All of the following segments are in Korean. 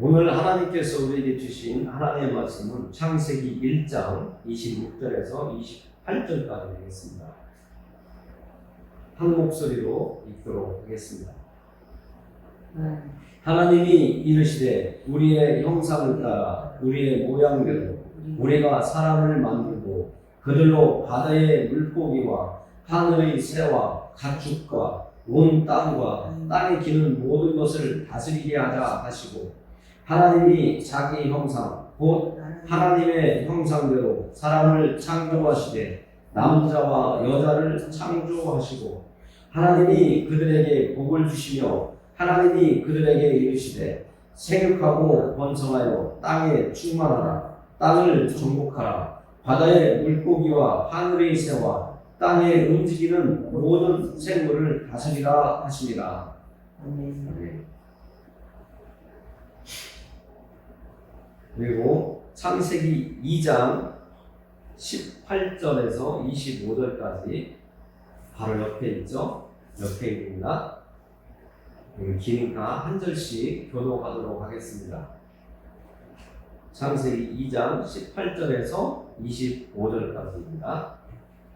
오늘 하나님께서 우리에게 주신 하나님의 말씀은 창세기 1장 26절에서 28절까지 되겠습니다. 한 목소리로 읽도록 하겠습니다. 하나님이 이르시되 우리의 형상을 따라 우리의 모양대로 우리가 사람을 만들고 그들로 바다의 물고기와 하늘의 새와 가축과 온 땅과 땅에 기는 모든 것을 다스리게 하자 하시고, 하나님이 자기 형상 곧 하나님의 형상대로 사람을 창조하시되 남자와 여자를 창조하시고, 하나님이 그들에게 복을 주시며 하나님이 그들에게 이르시되 생육하고 번성하여 땅에 충만하라. 땅을 정복하라. 바다의 물고기와 하늘의 새와 땅에 움직이는 모든 생물을 다스리라 하시니라. 아멘. 그리고 창세기 2장 18절에서 25절까지 바로 옆에 있죠. 옆에 있습니다. 기니까 한 절씩 교독하도록 하겠습니다. 창세기 2장 18절에서 25절까지입니다.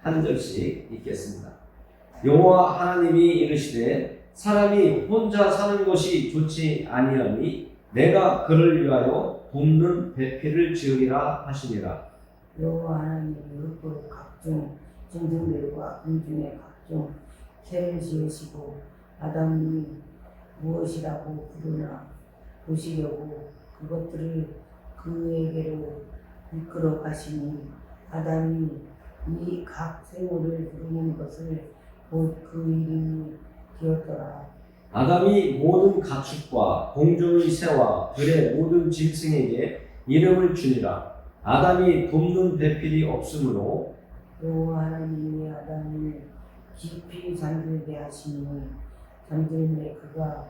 한 절씩 읽겠습니다. 여호와 하나님이 이르시되 사람이 혼자 사는 것이 좋지 아니하니 내가 그를 위하여 돕는 배필을 지으리라 하시니라. 여호와 하나님이 흙으로 각종 짐승들과 군중의 각종 새를 지으시고 아담이 무엇이라고 부르나 보시려고 그것들을 그에게로 이끌어 가시니 아담이 이 각 생물을 부르는 것을 곧 그 이름이 되었더라. 아담이 모든 가축과 공중의 새와 들의 모든 짐승에게 이름을 주니라. 아담이 돕는 배필이 없으므로 여호와 하나님이 아담을 깊이 잠들게 하시니 잠들매 그가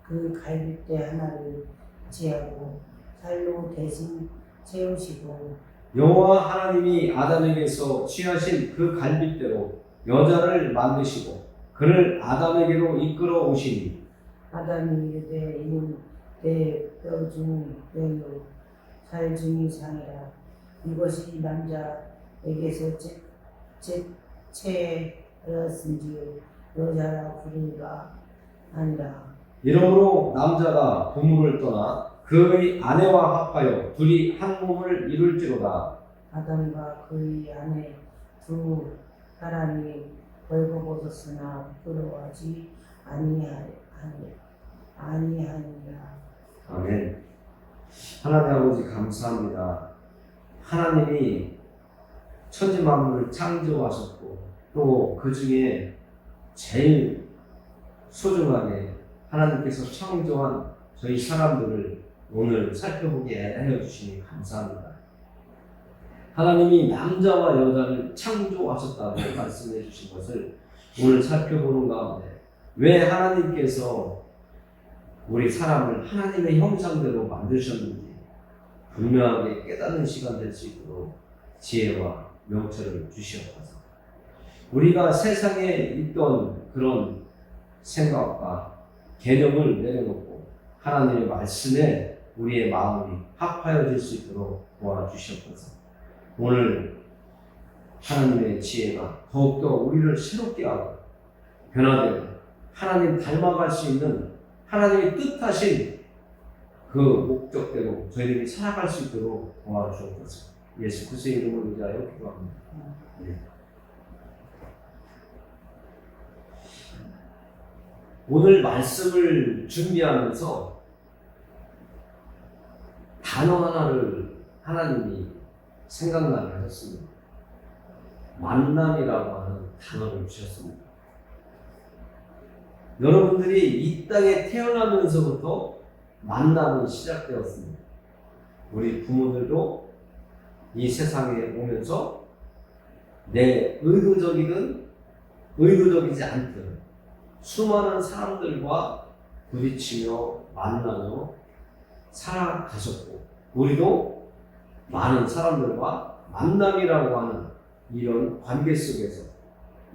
그 갈빗대 하나를 취하고 살로 대신 채우시고, 여호와 하나님이 아담에게서 취하신 그 갈빗대로 여자를 만드시고 그를 아담에게로 이끌어 오시니, 아담이 이르되 이는 내 뼈 중 뼈요 살 중의 상이라. 이것이 남자에게서 채하였은지 여자라 부르리라 하니라. 이러므로 남자가 부모를 떠나 그의 아내와 합하여 둘이 한 몸을 이룰지로다. 아담과 그의 아내 두 사람이 벌거벗었으나 부끄러워하지 아니하니라. 아멘. 하나님 아버지 감사합니다. 하나님이 천지 만물을 창조하셨고 또 그 중에 제일 소중하게 하나님께서 창조한 저희 사람들을 오늘 살펴보게 해주시니 감사합니다. 하나님이 남자와 여자를 창조하셨다고 말씀해 주신 것을 오늘 살펴보는 가운데, 왜 하나님께서 우리 사람을 하나님의 형상대로 만드셨는지 분명하게 깨닫는 시간 될 수 있도록 지혜와 명철을 주시옵소서. 우리가 세상에 있던 그런 생각과 개념을 내려놓고 하나님의 말씀에 우리의 마음이 합하여질 수 있도록 도와주시옵소서. 오늘 하나님의 지혜가 더욱더 우리를 새롭게 하고 변화되고 하나님 닮아갈 수 있는 하나님의 뜻하신 그 목적대로 저희들이 살아갈 수 있도록 도와주옵소서. 예수 그리스도의 이름으로 의지하여 기도합니다. 네. 오늘 말씀을 준비하면서 단어 하나를 하나님이 생각나게 하셨습니다. 만남이라고 하는 단어를 주셨습니다. 여러분들이 이 땅에 태어나면서부터 만남은 시작되었습니다. 우리 부모들도 이 세상에 오면서 내 의도적이든 의도적이지 않든 수많은 사람들과 부딪히며 만나며 살아가셨고, 우리도 많은 사람들과 만남이라고 하는 이런 관계 속에서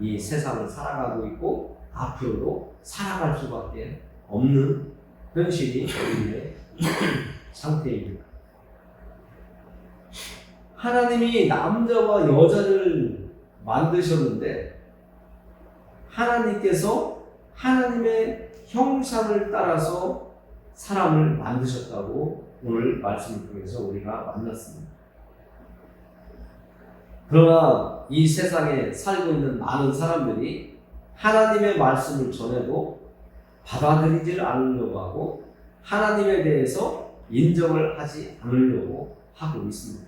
이 세상을 살아가고 있고 앞으로도 살아갈 수밖에 없는 현실이 우리의 상태입니다. 하나님이 남자와 여자를 만드셨는데 하나님께서 하나님의 형상을 따라서 사람을 만드셨다고 오늘 말씀을 통해서 우리가 만났습니다. 그러나 이 세상에 살고 있는 많은 사람들이 하나님의 말씀을 전해도 받아들이질 않으려고 하고 하나님에 대해서 인정을 하지 않으려고 하고 있습니다.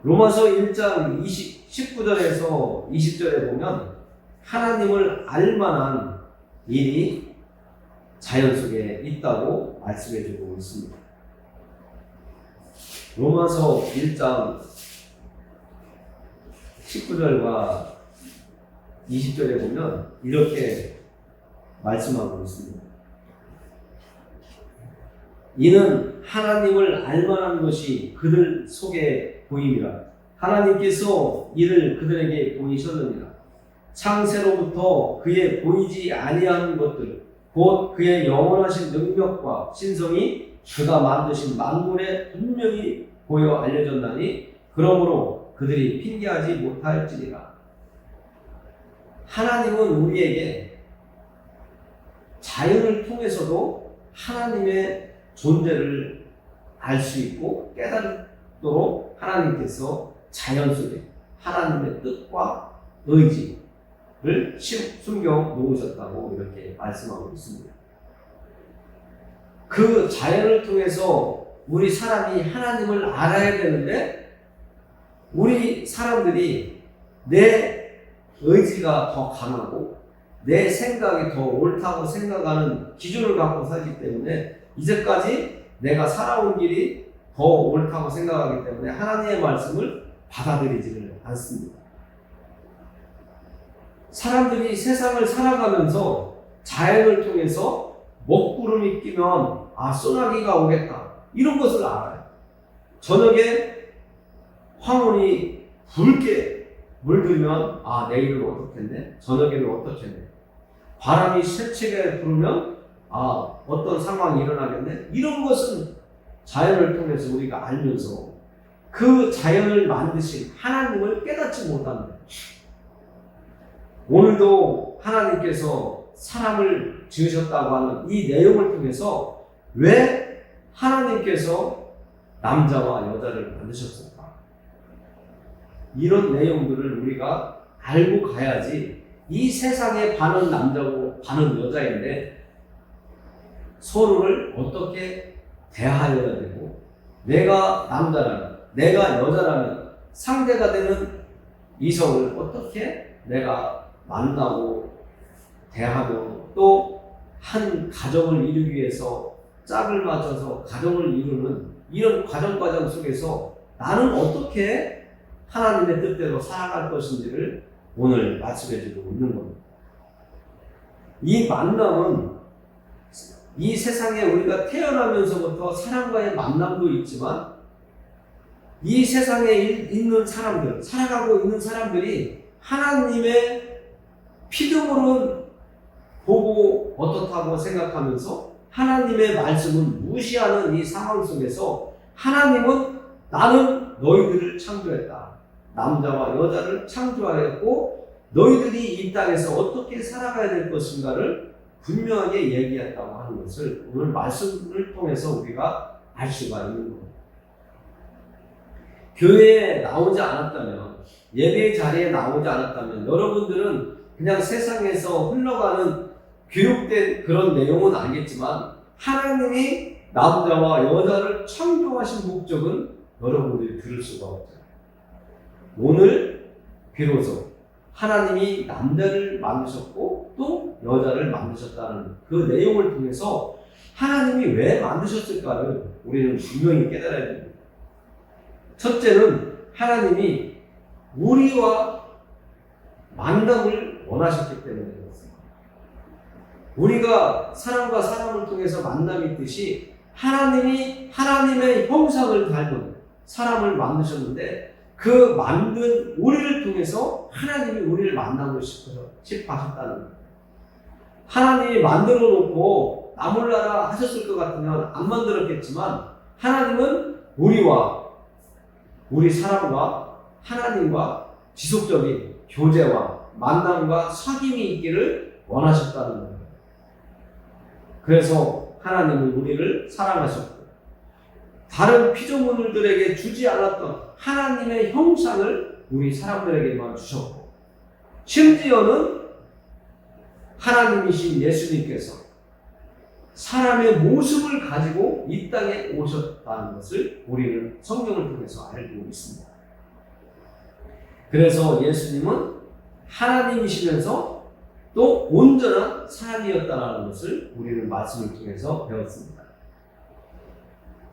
로마서 1장 19절에서 20절에 보면 하나님을 알만한 일이 자연 속에 있다고 말씀해 주고 있습니다. 로마서 1장 19절과 20절에 보면 이렇게 말씀하고 있습니다. 이는 하나님을 알만한 것이 그들 속에 보임이라. 하나님께서 이를 그들에게 보이셨느니라. 창세로부터 그의 보이지 아니하는 것들 곧 그의 영원하신 능력과 신성이 그가 만드신 만물에 분명히 보여 알려졌나니 그러므로 그들이 핑계하지 못할지니라. 하나님은 우리에게 자연을 통해서도 하나님의 존재를 알 수 있고 깨닫도록 하나님께서 자연 속에 하나님의 뜻과 의지를 숨겨 놓으셨다고 이렇게 말씀하고 있습니다. 그 자연을 통해서 우리 사람이 하나님을 알아야 되는데 우리 사람들이 내 의지가 더 강하고 내 생각이 더 옳다고 생각하는 기준을 갖고 살기 때문에 이제까지 내가 살아온 길이 더 옳다고 생각하기 때문에 하나님의 말씀을 받아들이지를 않습니다. 사람들이 세상을 살아가면서 자연을 통해서 먹구름이 끼면 소나기가 오겠다 이런 것을 알아요. 저녁에 황혼이 붉게 물들면 내일은 어떻겠네, 저녁에는 어떻겠네, 바람이 세차게 불면 어떤 상황이 일어나겠네, 이런 것은 자연을 통해서 우리가 알면서 그 자연을 만드신 하나님을 깨닫지 못합니다. 오늘도 하나님께서 사람을 지으셨다고 하는 이 내용을 통해서 왜 하나님께서 남자와 여자를 만드셨을까? 이런 내용들을 우리가 알고 가야지 이 세상에 반은 남자고 반은 여자인데 서로를 어떻게 대하여야 되고 내가 남자라면 내가 여자라면 상대가 되는 이성을 어떻게 내가 만나고 대하며 또 한 가정을 이루기 위해서 짝을 맞춰서 가정을 이루는 이런 과정 속에서 나는 어떻게 하나님의 뜻대로 살아갈 것인지를 오늘 말씀해 주고 있는 겁니다. 이 만남은 이 세상에 우리가 태어나면서부터 사람과의 만남도 있지만 이 세상에 있는 사람들, 살아가고 있는 사람들이 하나님의 피조물은 보고 어떻다고 생각하면서 하나님의 말씀은 무시하는 이 상황 속에서 하나님은 나는 너희들을 창조했다. 남자와 여자를 창조하였고 너희들이 이 땅에서 어떻게 살아가야 될 것인가를 분명하게 얘기했다고 하는 것을 오늘 말씀을 통해서 우리가 알 수가 있는 겁니다. 교회에 나오지 않았다면, 예배 자리에 나오지 않았다면 여러분들은 그냥 세상에서 흘러가는 교육된 그런 내용은 알겠지만 하나님이 남자와 여자를 창조하신 목적은 여러분들이 들을 수가 없어요. 오늘 비로소 하나님이 남자를 만드셨고 또 여자를 만드셨다는 그 내용을 통해서 하나님이 왜 만드셨을까를 우리는 분명히 깨달아야 됩니다. 첫째는 하나님이 우리와 만남을 원하셨기 때문에 그렇습니다. 우리가 사람과 사람을 통해서 만남이 있듯이 하나님이 하나님의 형상을 닮은 사람을 만드셨는데 그 만든 우리를 통해서 하나님이 우리를 만나고 싶어 하셨다는 거예요. 하나님이 만들어 놓고 나 몰라라 하셨을 것 같으면 안 만들었겠지만 하나님은 우리 사람과 하나님과 지속적인 교제와 만남과 사귐이 있기를 원하셨다는 거예요. 그래서 하나님은 우리를 사랑하셨고 다른 피조물들에게 주지 않았던 하나님의 형상을 우리 사람들에게만 주셨고 심지어는 하나님이신 예수님께서 사람의 모습을 가지고 이 땅에 오셨다는 것을 우리는 성경을 통해서 알고 있습니다. 그래서 예수님은 하나님이시면서 또 온전한 사람이었다는 것을 우리는 말씀을 통해서 배웠습니다.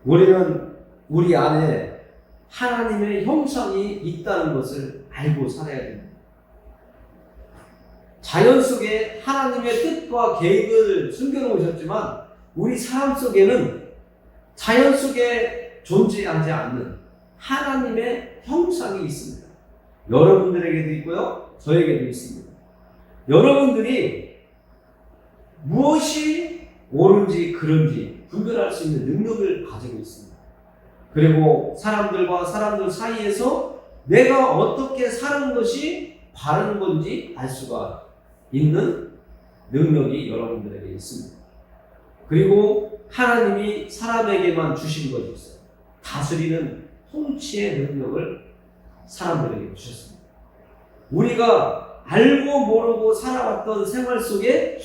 우리는 우리 안에 하나님의 형상이 있다는 것을 알고 살아야 됩니다. 자연 속에 하나님의 뜻과 계획을 숨겨놓으셨지만 우리 삶 속에는 자연 속에 존재하지 않는 하나님의 형상이 있습니다. 여러분들에게도 있고요, 저에게도 있습니다. 여러분들이 무엇이 옳은지 그른지 분별할 수 있는 능력을 가지고 있습니다. 그리고 사람들과 사람들 사이에서 내가 어떻게 사는 것이 바른 건지 알 수가 있는 능력이 여러분들에게 있습니다. 그리고 하나님이 사람에게만 주신 것이 있어요. 다스리는 통치의 능력을 사람들에게 주셨습니다. 우리가 알고 모르고 살아왔던 생활 속에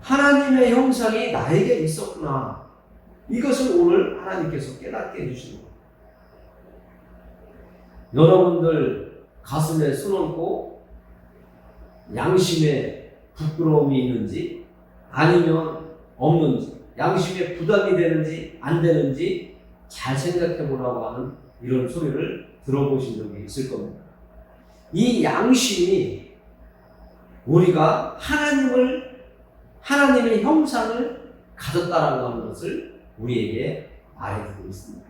하나님의 형상이 나에게 있었구나. 이것을 오늘 하나님께서 깨닫게 해주시는 겁니다. 여러분들 가슴에 손 얹고 양심에 부끄러움이 있는지 아니면 없는지, 양심에 부담이 되는지 안 되는지 잘 생각해 보라고 하는 이런 소리를 들어보신 적이 있을 겁니다. 이 양심이 우리가 하나님의 형상을 가졌다라고 하는 것을 우리에게 말해주고 있습니다.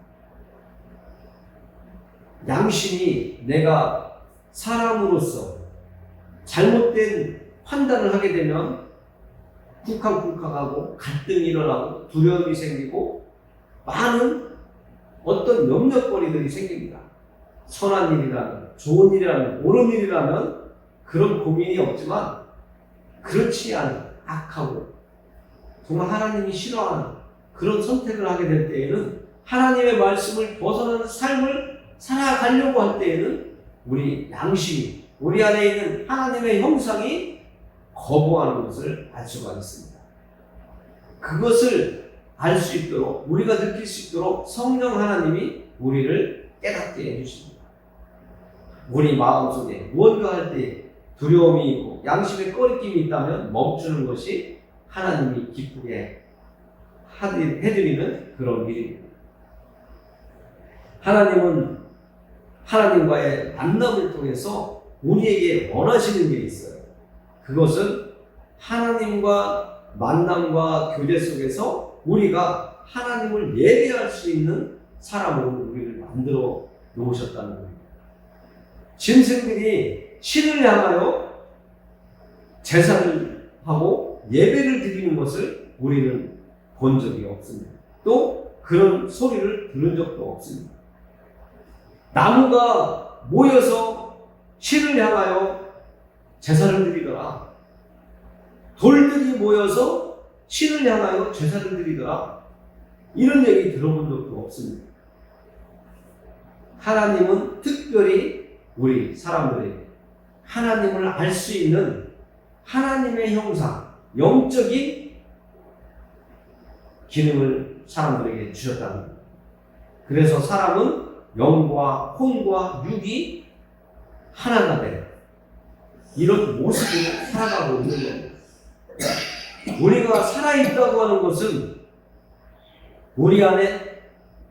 양심이 내가 사람으로서 잘못된 판단을 하게 되면 쿵쾅쿵쾅하고 갈등이 일어나고 두려움이 생기고 많은 어떤 염려거리들이 생깁니다. 선한 일이라면, 좋은 일이라면, 옳은 일이라면 그런 고민이 없지만 그렇지 않은 악하고 정말 하나님이 싫어하는 그런 선택을 하게 될 때에는 하나님의 말씀을 벗어나는 삶을 살아가려고 할 때에는 우리 양심이, 우리 안에 있는 하나님의 형상이 거부하는 것을 알 수가 있습니다. 그것을 알 수 있도록, 우리가 느낄 수 있도록 성령 하나님이 우리를 깨닫게 해주십니다. 우리 마음속에 무언가 할 때 두려움이 있고 양심의 꺼리낌이 있다면 멈추는 것이 하나님이 기쁘게 해드리는 그런 일입니다. 하나님은 하나님과의 만남을 통해서 우리에게 원하시는 게 있어요. 그것은 하나님과 만남과 교제 속에서 우리가 하나님을 예배할 수 있는 사람으로 우리를 만들어 놓으셨다는 겁니다. 짐승들이 신을 향하여 제사를 하고 예배를 드리는 것을 우리는 본 적이 없습니다. 또 그런 소리를 들은 적도 없습니다. 나무가 모여서 신을 향하여 제사를 드리더라. 돌들이 모여서 신을 향하여 제사를 드리더라. 이런 얘기 들어본 적도 없습니다. 하나님은 특별히 우리 사람들에게 하나님을 알 수 있는 하나님의 형상, 영적인 기능을 사람들에게 주셨다는 겁니다. 그래서 사람은 영과 혼과 육이 하나가 되는 이런 모습으로 살아가고 있는 겁니다. 우리가 살아있다고 하는 것은 우리 안에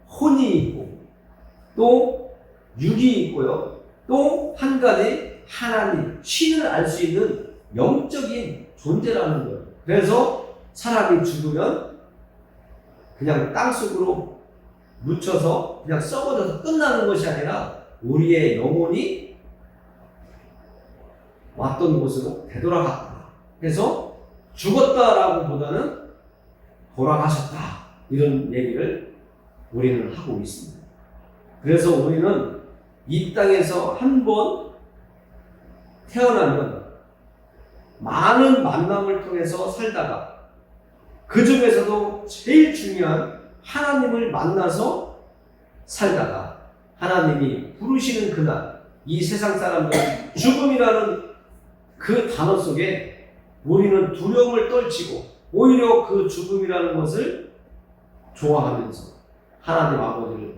혼이 있고 또 육이 있고요. 또 한 가지 하나님, 신을 알 수 있는 영적인 존재라는 거예요. 그래서 사람이 죽으면 그냥 땅속으로 묻혀서 그냥 썩어져서 끝나는 것이 아니라 우리의 영혼이 왔던 곳으로 되돌아갔다. 그래서 죽었다라고 보다는 돌아가셨다. 이런 얘기를 우리는 하고 있습니다. 그래서 우리는 이 땅에서 한 번 태어나면 많은 만남을 통해서 살다가 그 중에서도 제일 중요한 하나님을 만나서 살다가 하나님이 부르시는 그날 이 세상 사람들은 죽음이라는 그 단어 속에 우리는 두려움을 떨치고 오히려 그 죽음이라는 것을 좋아하면서 하나님 아버지를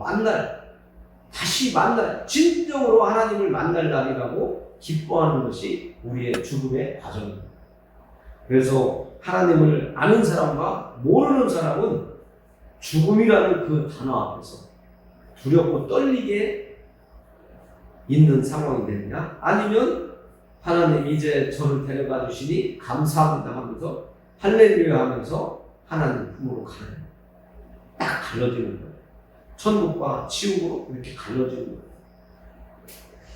다시 만날, 진정으로 하나님을 만날 날이라고 기뻐하는 것이 우리의 죽음의 과정입니다. 그래서 하나님을 아는 사람과 모르는 사람은 죽음이라는 그 단어 앞에서 두렵고 떨리게 있는 상황이 되느냐? 아니면 하나님 이제 저를 데려가 주시니 감사합니다 하면서 할렐루야 하면서 하나님 품으로 가는 거예요. 딱 갈라지는 거예요. 천국과 지옥으로 이렇게 갈라지는 거예요.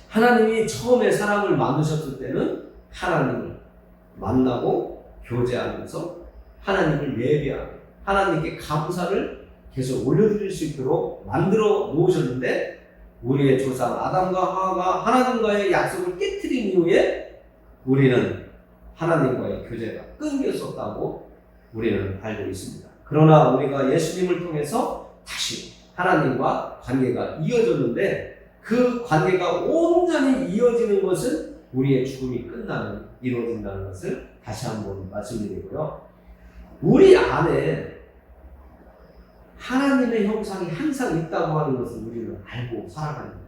하나님이 처음에 사람을 만드셨을 때는 하나님을 만나고 교제하면서 하나님을 예배하고 하나님께 감사를 계속 올려드릴 수 있도록 만들어 놓으셨는데 우리의 조상 아담과 하와가 하나님과의 약속을 깨트린 이후에 우리는 하나님과의 교제가 끊겼었다고 우리는 알고 있습니다. 그러나 우리가 예수님을 통해서 다시 하나님과 관계가 이어졌는데 그 관계가 온전히 이어지는 것은 우리의 죽음이 끝나면 이루어진다는 것을 다시 한번 말씀드리고요. 우리 안에 하나님의 형상이 항상 있다고 하는 것을 우리는 알고 살아가는 거예요.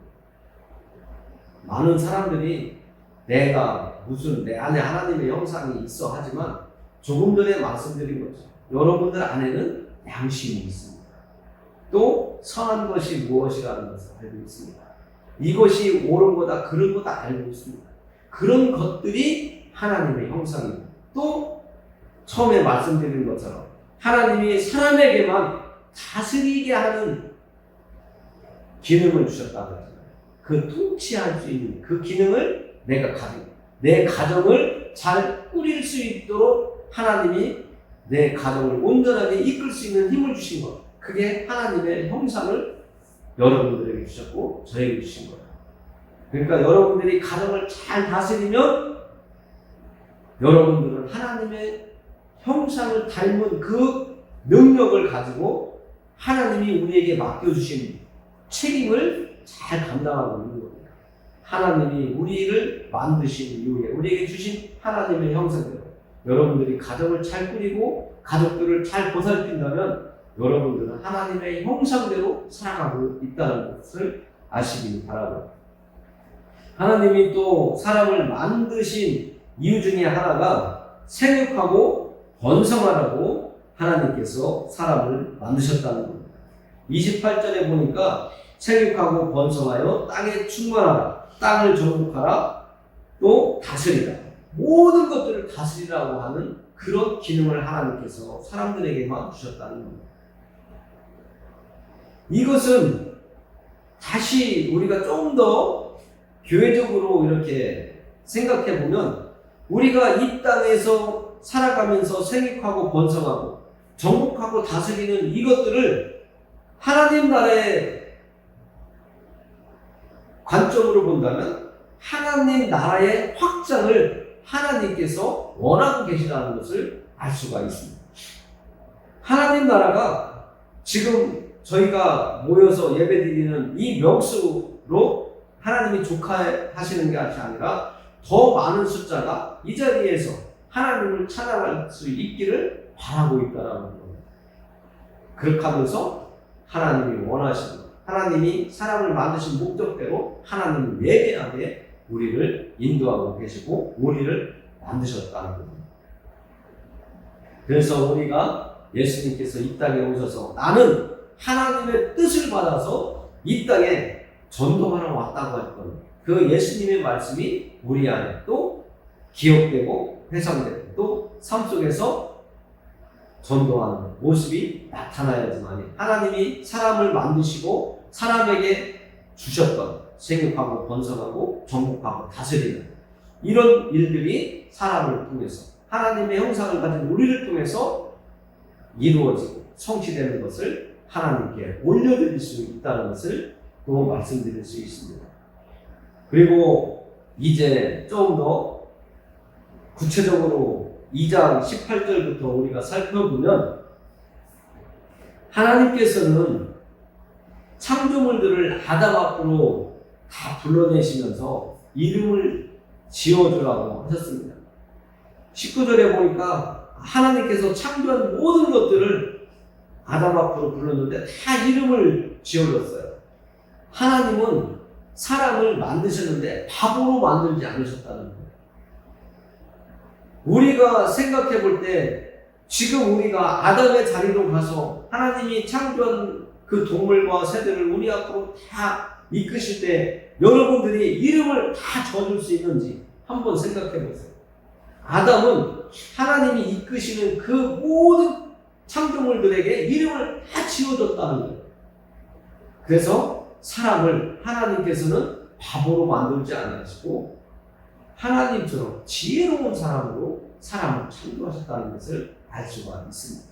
많은 사람들이 내가 무슨 내 안에 하나님의 형상이 있어 하지만 조금 전에 말씀드린 것처럼 여러분들 안에는 양심이 있습니다. 또 선한 것이 무엇이라는 것을 알고 있습니다. 이것이 옳은 거다 그런 거다 알고 있습니다. 그런 것들이 하나님의 형상입니다. 또 처음에 말씀드린 것처럼 하나님이 사람에게만 다스리게 하는 기능을 주셨다고 했잖아요. 그 통치할 수 있는 그 기능을 내가 가지고 내 가정을 잘 꾸릴 수 있도록 하나님이 내 가정을 온전하게 이끌 수 있는 힘을 주신 것. 그게 하나님의 형상을 여러분들에게 주셨고 저에게 주신 거예요. 그러니까 여러분들이 가정을 잘 다스리면 여러분들은 하나님의 형상을 닮은 그 능력을 가지고 하나님이 우리에게 맡겨주신 책임을 잘 감당하고 있는 겁니다. 하나님이 우리를 만드신 이후에 우리에게 주신 하나님의 형상대로 여러분들이 가정을 잘 꾸리고 가족들을 잘 보살핀다면 여러분들은 하나님의 형상대로 살아가고 있다는 것을 아시길 바랍니다. 하나님이 또 사람을 만드신 이유 중에 하나가 생육하고 번성하라고 하나님께서 사람을 만드셨다는 겁니다. 28절에 보니까 생육하고 번성하여 땅에 충만하라, 땅을 정복하라, 또 다스리라. 모든 것들을 다스리라고 하는 그런 기능을 하나님께서 사람들에게만 주셨다는 겁니다. 이것은 다시 우리가 좀 더 교회적으로 이렇게 생각해 보면 우리가 이 땅에서 살아가면서 생육하고 번성하고 정복하고 다스리는 이것들을 하나님 나라의 관점으로 본다면 하나님 나라의 확장을 하나님께서 원하고 계시다는 것을 알 수가 있습니다. 하나님 나라가 지금 저희가 모여서 예배드리는 이 명수로 하나님이 족하시는 게 아니라 더 많은 숫자가 이 자리에서 하나님을 찬양할 수 있기를 바라고 있다는 겁니다. 그렇게 하면서 하나님이 원하시는 하나님이 사람을 만드신 목적대로 하나님을 예배하게 우리를 인도하고 계시고 우리를 만드셨다는 겁니다. 그래서 우리가 예수님께서 이 땅에 오셔서 나는 하나님의 뜻을 받아서 이 땅에 전도하러 왔다고 했던 그 예수님의 말씀이 우리 안에 또 기억되고 회상되고 또 삶 속에서 전도하는 모습이 나타나야지만 하나님이 사람을 만드시고 사람에게 주셨던 생육하고 번성하고 정복하고 다스리는 이런 일들이 사람을 통해서 하나님의 형상을 가진 우리를 통해서 이루어지고 성취되는 것을 하나님께 올려드릴 수 있다는 것을 또 말씀드릴 수 있습니다. 그리고 이제 좀 더 구체적으로 2장 18절부터 우리가 살펴보면 하나님께서는 창조물들을 아담 앞으로 다 불러내시면서 이름을 지어주라고 하셨습니다. 19절에 보니까 하나님께서 창조한 모든 것들을 아담 앞으로 불렀는데 다 이름을 지어줬어요. 하나님은 사람을 만드셨는데 바보로 만들지 않으셨다는 거예요. 우리가 생각해 볼 때 지금 우리가 아담의 자리로 가서 하나님이 창조한 그 동물과 새들을 우리 앞으로 다 이끄실 때 여러분들이 이름을 다 지어줄 수 있는지 한번 생각해 보세요. 아담은 하나님이 이끄시는 그 모든 창조물들에게 이름을 다 지어줬다는 거예요. 그래서 사람을 하나님께서는 바보로 만들지 않으시고 하나님처럼 지혜로운 사람으로 사람을 창조하셨다는 것을 알 수가 있습니다.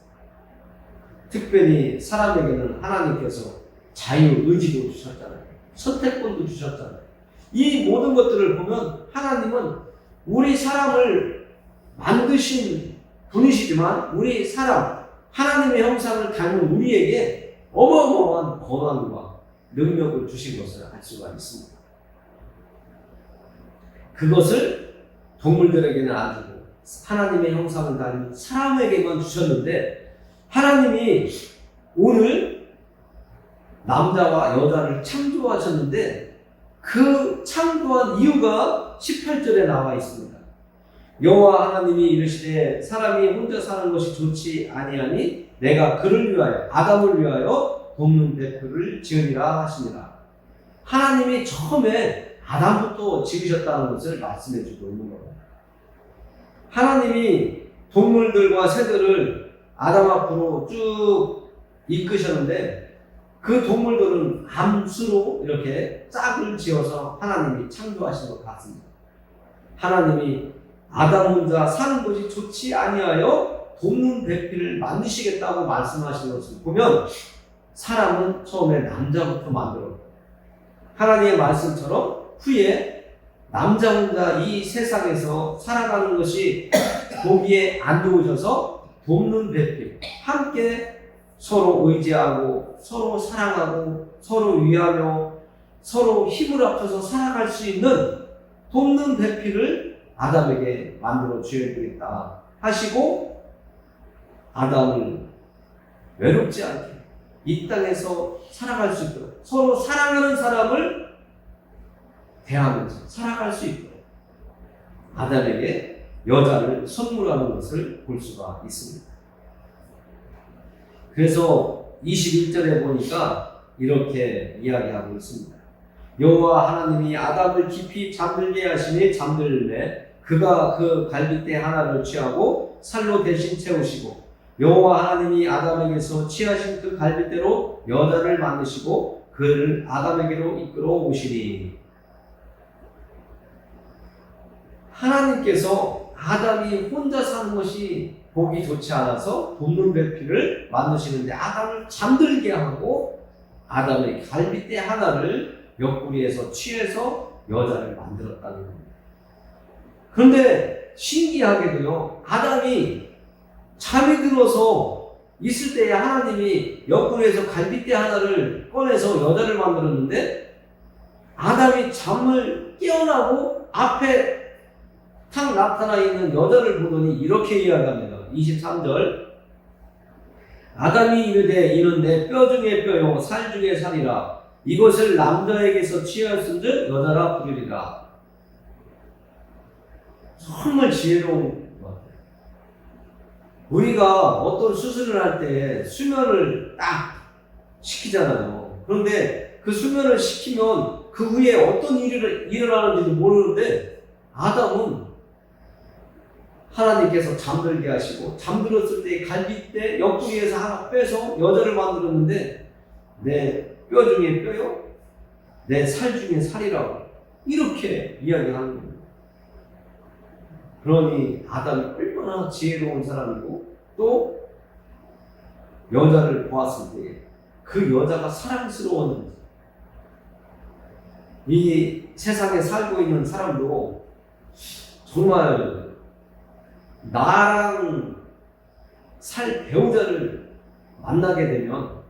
특별히 사람에게는 하나님께서 자유의지도 주셨잖아요. 선택권도 주셨잖아요. 이 모든 것들을 보면 하나님은 우리 사람을 만드신 분이시지만 우리 사람, 하나님의 형상을 닮은 우리에게 어마어마한 권한과 능력을 주신 것을 알 수가 있습니다. 그것을 동물들에게는 안 주고 하나님의 형상을 닮은 사람에게만 주셨는데 하나님이 오늘 남자와 여자를 창조하셨는데 그 창조한 이유가 18절에 나와 있습니다. 여호와 하나님이 이르시되 사람이 혼자 사는 것이 좋지 아니하니 내가 그를 위하여 아담을 위하여 돕는 배필을 지으리라 하시니라. 하나님이 처음에 아담부터 지으셨다는 것을 말씀해 주고 있는 겁니다. 하나님이 동물들과 새들을 아담 앞으로 쭉 이끄셨는데 그 동물들은 암수로 이렇게 짝을 지어서 하나님이 창조하신 것 같습니다. 하나님이 아담 혼자 사는 것이 좋지 아니하여 돕는 배필을 만드시겠다고 말씀하신 것을 보면 사람은 처음에 남자부터 만들었고 하나님의 말씀처럼 후에 남자 혼자 이 세상에서 살아가는 것이 보기에 안 좋으셔서 돕는 배필, 함께 서로 의지하고 서로 사랑하고 서로 위하며 서로 힘을 합쳐서 살아갈 수 있는 돕는 배필을 아담에게 만들어 주어야겠다 하시고 아담을 외롭지 않게 이 땅에서 살아갈 수 있도록 서로 사랑하는 사람을 대하면서 살아갈 수 있도록 아담에게 여자를 선물하는 것을 볼 수가 있습니다. 그래서 21절에 보니까 이렇게 이야기하고 있습니다. 여호와 하나님이 아담을 깊이 잠들게 하시니 잠들매 그가 그 갈빗대 하나를 취하고 살로 대신 채우시고 여호와 하나님이 아담에게서 취하신 그 갈빗대로 여자를 만드시고 그를 아담에게로 이끌어 오시리. 하나님께서 아담이 혼자 사는 것이 보기 좋지 않아서 돕는 배필을 만드시는데 아담을 잠들게 하고 아담의 갈빗대 하나를 옆구리에서 취해서 여자를 만들었다는 겁니다. 그런데 신기하게도요, 아담이 잠이 들어서 있을 때에 하나님이 옆구리에서 갈빗대 하나를 꺼내서 여자를 만들었는데 아담이 잠을 깨어나고 앞에 탁 나타나 있는 여자를 보더니 이렇게 이야기합니다. 23절 아담이 이르되 이는 내 뼈 중에 뼈요 살 중에 살이라 이것을 남자에게서 취하였은즉 여자라 부르리라. 정말 지혜로운 것 같아요. 우리가 어떤 수술을 할 때 수면을 딱 시키잖아요. 그런데 그 수면을 시키면 그 후에 어떤 일이 일어나는지도 모르는데 아담은 하나님께서 잠들게 하시고 잠들었을 때 갈빗대 옆구리에서 하나 빼서 여자를 만들었는데 내 뼈 중에 뼈요 내 살 중에 살이라고 이렇게 이야기하는 겁니다. 그러니 아담이 얼마나 지혜로운 사람이고 또 여자를 보았을 때 그 여자가 사랑스러웠는지. 이 세상에 살고 있는 사람도 정말 나랑 살 배우자를 만나게 되면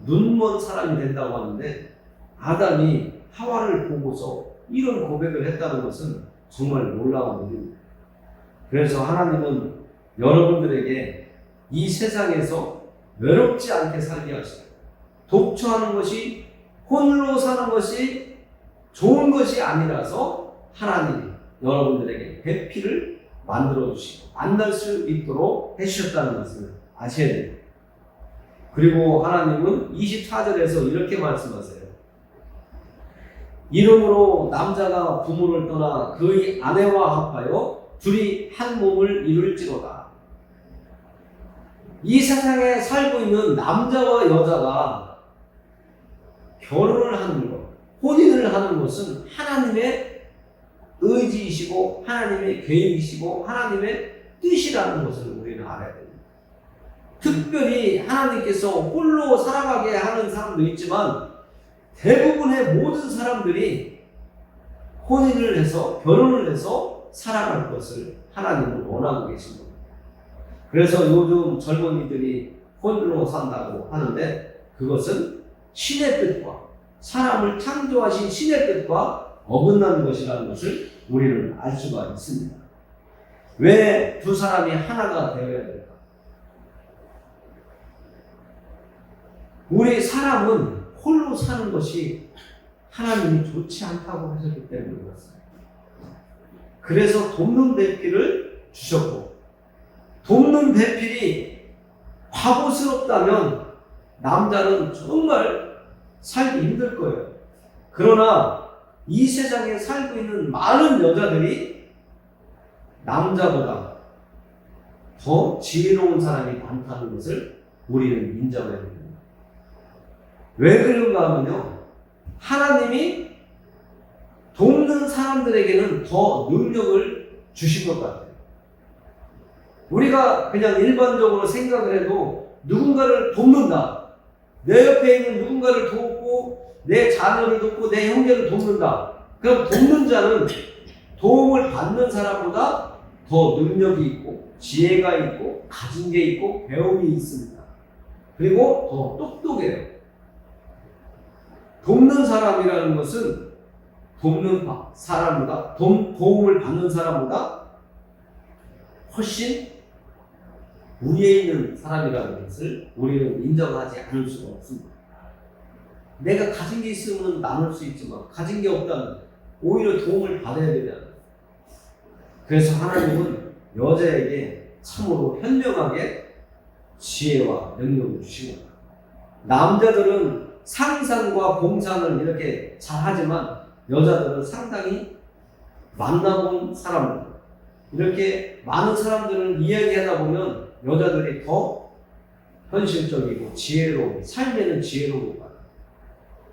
눈먼 사람이 된다고 하는데, 아담이 하와를 보고서 이런 고백을 했다는 것은 정말 놀라운 일입니다. 그래서 하나님은 여러분들에게 이 세상에서 외롭지 않게 살게 하시고, 독처하는 것이, 홀로 사는 것이 좋은 것이 아니라서 하나님이 여러분들에게 배필을 만들어 주시고 만날 수 있도록 해주셨다는 것을 아셔야 됩니다. 그리고 하나님은 24절에서 이렇게 말씀하세요. 이러므로 남자가 부모를 떠나 그의 아내와 합하여 둘이 한 몸을 이룰지로다. 이 세상에 살고 있는 남자와 여자가 결혼을 하는 것, 혼인을 하는 것은 하나님의 의지이시고 하나님의 계획이시고 하나님의 뜻이라는 것을 우리는 알아야 됩니다. 특별히 하나님께서 홀로 살아가게 하는 사람도 있지만 대부분의 모든 사람들이 혼인을 해서, 결혼을 해서 살아갈 것을 하나님은 원하고 계신 겁니다. 그래서 요즘 젊은이들이 홀로 산다고 하는데, 그것은 신의 뜻과, 사람을 창조하신 신의 뜻과 어긋나는 것이라는 것을 우리는 알 수가 있습니다. 왜 두 사람이 하나가 되어야 될까? 우리 사람은 홀로 사는 것이 하나님이 좋지 않다고 하셨기 때문에 그렇습니다. 그래서 돕는 배필을 주셨고, 돕는 배필이 바보스럽다면 남자는 정말 살기 힘들 거예요. 그러나 이 세상에 살고 있는 많은 여자들이 남자보다 더 지혜로운 사람이 많다는 것을 우리는 인정해야 됩니다. 왜 그런가 하면요, 하나님이 돕는 사람들에게는 더 능력을 주신 것 같아요. 우리가 그냥 일반적으로 생각을 해도 누군가를 돕는다, 내 옆에 있는 누군가를 돕고 내 자녀를 돕고 내 형제를 돕는다. 그럼 돕는 자는 도움을 받는 사람보다 더 능력이 있고 지혜가 있고 가진 게 있고 배움이 있습니다. 그리고 더 똑똑해요. 돕는 사람이라는 것은 돕는 사람보다, 도움을 받는 사람보다 훨씬 위에 있는 사람이라는 것을 우리는 인정하지 않을 수가 없습니다. 내가 가진 게 있으면 나눌 수 있지만 가진 게 없다면 오히려 도움을 받아야 되잖아요. 그래서 하나님은 여자에게 참으로 현명하게 지혜와 능력을 주시고, 남자들은 상상과 공상을 이렇게 잘하지만 여자들은 상당히 만나본 사람들, 이렇게 많은 사람들을 이야기하다 보면 여자들이 더 현실적이고 지혜로운, 삶에는 지혜로운 것 같아요.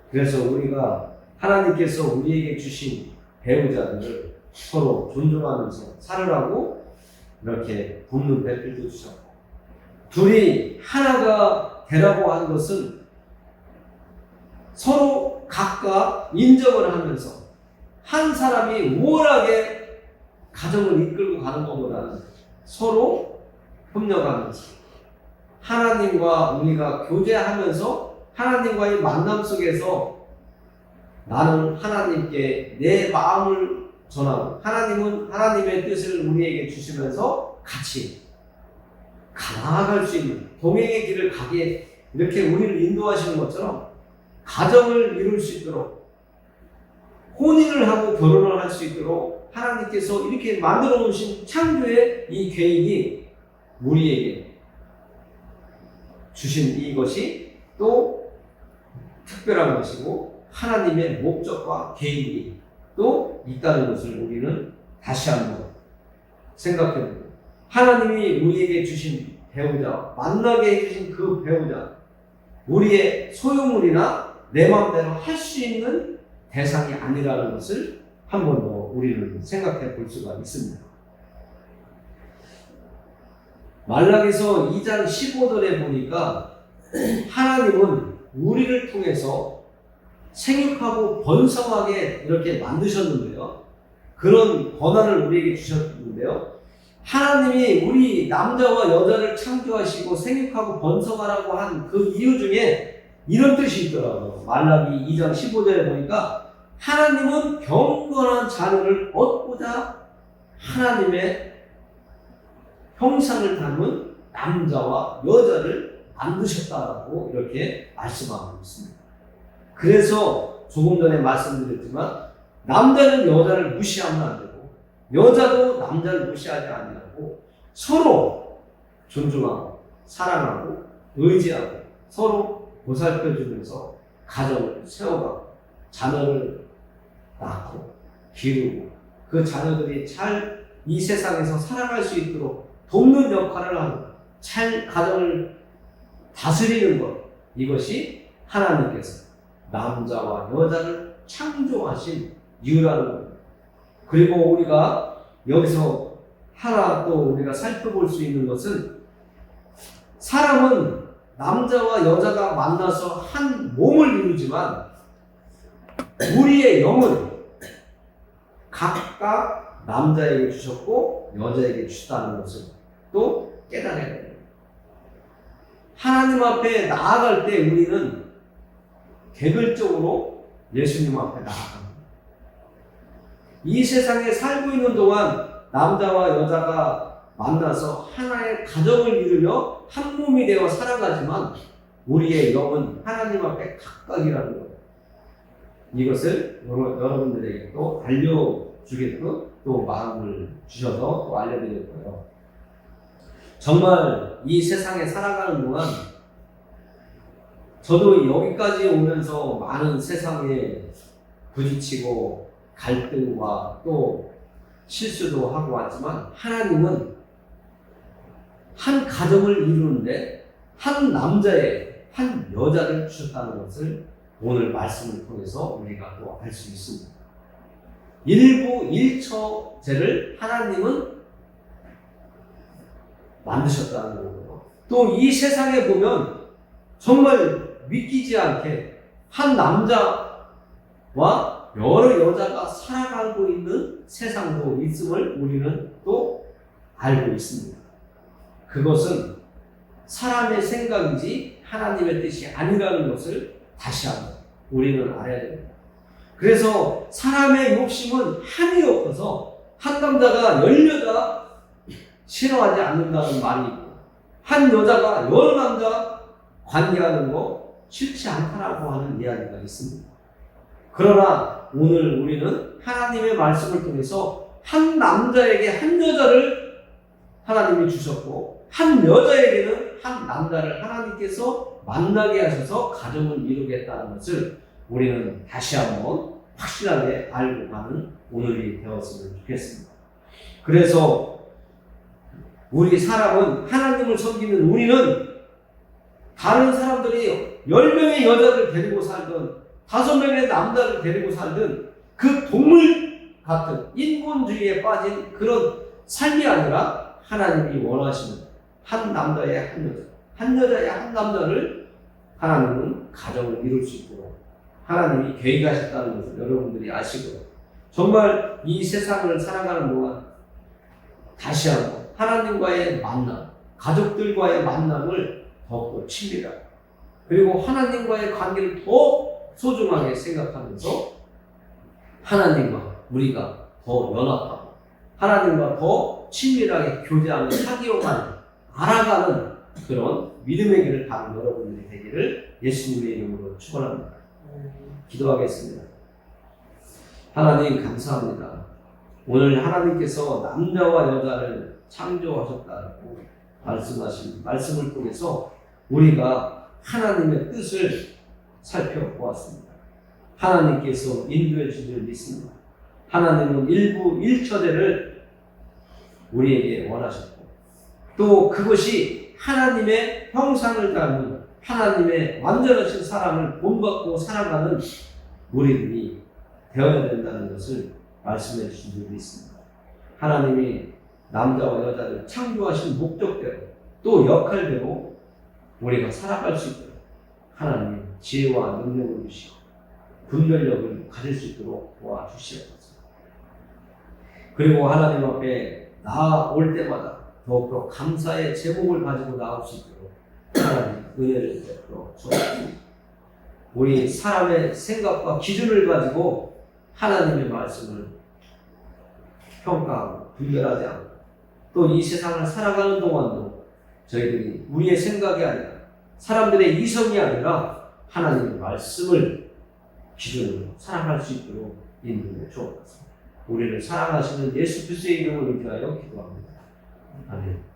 그래서 우리가 하나님께서 우리에게 주신 배우자들을 서로 존중하면서 살으라고 이렇게 돕는 배필도 주셨고, 둘이 하나가 되라고 한 것은 서로 각각 인정을 하면서 한 사람이 우월하게 가정을 이끌고 가는 것보다는 서로 협력하면서 하나님과 우리가 교제하면서 하나님과의 만남 속에서 나는 하나님께 내 마음을 전하고 하나님은 하나님의 뜻을 우리에게 주시면서 같이 나아갈 수 있는 동행의 길을 가게 이렇게 우리를 인도하시는 것처럼 가정을 이룰 수 있도록, 혼인을 하고 결혼을 할 수 있도록 하나님께서 이렇게 만들어 놓으신 창조의 이 계획이 우리에게 주신 이것이 또 특별한 것이고 하나님의 목적과 계획이 또 있다는 것을 우리는 다시 한번 생각해 봅니다. 하나님이 우리에게 주신 배우자, 만나게 해주신 그 배우자, 우리의 소유물이나 내 마음대로 할 수 있는 대상이 아니라는 것을 한 번 더 우리는 생각해 볼 수가 있습니다. 말라기서 2장 15절에 보니까 하나님은 우리를 통해서 생육하고 번성하게 이렇게 만드셨는데요. 그런 권한을 우리에게 주셨는데요. 하나님이 우리 남자와 여자를 창조하시고 생육하고 번성하라고 한 그 이유 중에 이런 뜻이 있더라고요. 말라기 2장 15절에 보니까 하나님은 경건한 자녀를 얻고자 하나님의 형상을 닮은 남자와 여자를 만드셨다라고 이렇게 말씀하고 있습니다. 그래서 조금 전에 말씀드렸지만 남자는 여자를 무시하면 안 되고 여자도 남자를 무시하지 아니하고 서로 존중하고 사랑하고 의지하고 서로 보살펴주면서 가정을 세워가고 자녀를 낳고 기르고 그 자녀들이 잘 이 세상에서 살아갈 수 있도록 돕는 역할을 하는 잘 가정을 다스리는 것, 이것이 하나님께서 남자와 여자를 창조하신 이유라는 겁니다. 그리고 우리가 여기서 하나 또 우리가 살펴볼 수 있는 것은 사람은 남자와 여자가 만나서 한 몸을 이루지만 우리의 영은 각각 남자에게 주셨고 여자에게 주셨다는 것을 또 깨달아야 됩니다. 하나님 앞에 나아갈 때 우리는 개별적으로 예수님 앞에 나아갑니다. 이 세상에 살고 있는 동안 남자와 여자가 만나서 하나의 가정을 이루며 한 몸이 되어 살아가지만 우리의 영은 하나님 앞에 각각이라는 거예요. 이것을 여러분들에게 또 알려주겠고 또 마음을 주셔서 또 알려드렸고요. 정말 이 세상에 살아가는 동안 저도 여기까지 오면서 많은 세상에 부딪히고 갈등과 또 실수도 하고 왔지만 하나님은 한 가정을 이루는데 한 남자에 한 여자를 주셨다는 것을 오늘 말씀을 통해서 우리가 또 알 수 있습니다. 일부 일처제를 하나님은 만드셨다는 거고요. 또 이 세상에 보면 정말 믿기지 않게 한 남자와 여러 여자가 살아가고 있는 세상도 있음을 우리는 또 알고 있습니다. 그것은 사람의 생각이지 하나님의 뜻이 아니라는 것을 다시 한번 우리는 알아야 됩니다. 그래서 사람의 욕심은 한이 없어서 한 남자가 열 여자 싫어하지 않는다는 말이 있고 한 여자가 여러 남자 관계하는 거 싫지 않다라고 하는 이야기가 있습니다. 그러나 오늘 우리는 하나님의 말씀을 통해서 한 남자에게 한 여자를 하나님이 주셨고 한 여자에게는 한 남자를 하나님께서 만나게 하셔서 가정을 이루겠다는 것을 우리는 다시 한번 확실하게 알고 가는 오늘이 되었으면 좋겠습니다. 그래서 우리 사람은 하나님을 섬기는 우리는 다른 사람들이 10명의 여자를 데리고 살든 5명의 남자를 데리고 살든 그 동물 같은 인본주의에 빠진 그런 삶이 아니라 하나님이 원하시는 한 남자의 한 여자, 한 여자의 한 남자를 하나님은 가정을 이룰 수 있도록 하나님이 계획하셨다는 것을 여러분들이 아시고요. 정말 이 세상을 살아가는 동안 다시 한번 하나님과의 만남, 가족들과의 만남을 더욱더 친밀하게 그리고 하나님과의 관계를 더 소중하게 생각하면서 하나님과 우리가 더 연합하고 하나님과 더 친밀하게 교제하는 사귀어가는 알아가는 그런 믿음의 길을 가는 여러분들이 되기를 예수님의 이름으로 축원합니다. 기도하겠습니다. 하나님 감사합니다. 오늘 하나님께서 남자와 여자를 창조하셨다고 말씀하신 말씀을 통해서 우리가 하나님의 뜻을 살펴보았습니다. 하나님께서 인도해 주실 믿습니다. 하나님은 일부 일처제를 우리에게 원하셨고 또 그것이 하나님의 형상을 닮은 하나님의 완전하신 사랑을 본받고 살아가는 우리들이 되어야 된다는 것을 말씀해 주신 적이 있습니다. 하나님이 남자와 여자를 창조하신 목적대로 또 역할대로 우리가 살아갈 수 있도록 하나님 지혜와 능력을 주시고 분별력을 가질 수 있도록 도와주시옵소서. 그리고 하나님 앞에 나아올 때마다 더욱더 감사의 제목을 가지고 나올 수 있도록 하나님 은혜를 베풀어 주옵소서. 우리 사람의 생각과 기준을 가지고 하나님의 말씀을 평가하고 분별하지 않고 또 이 세상을 살아가는 동안도 저희들이 우리의 생각이 아니라 사람들의 이성이 아니라 하나님의 말씀을 기준으로 살아갈 수 있도록 인도해 주옵소서. 우리를 사랑하시는 예수 그리스도의 이름으로 위하여 기도합니다. 아멘.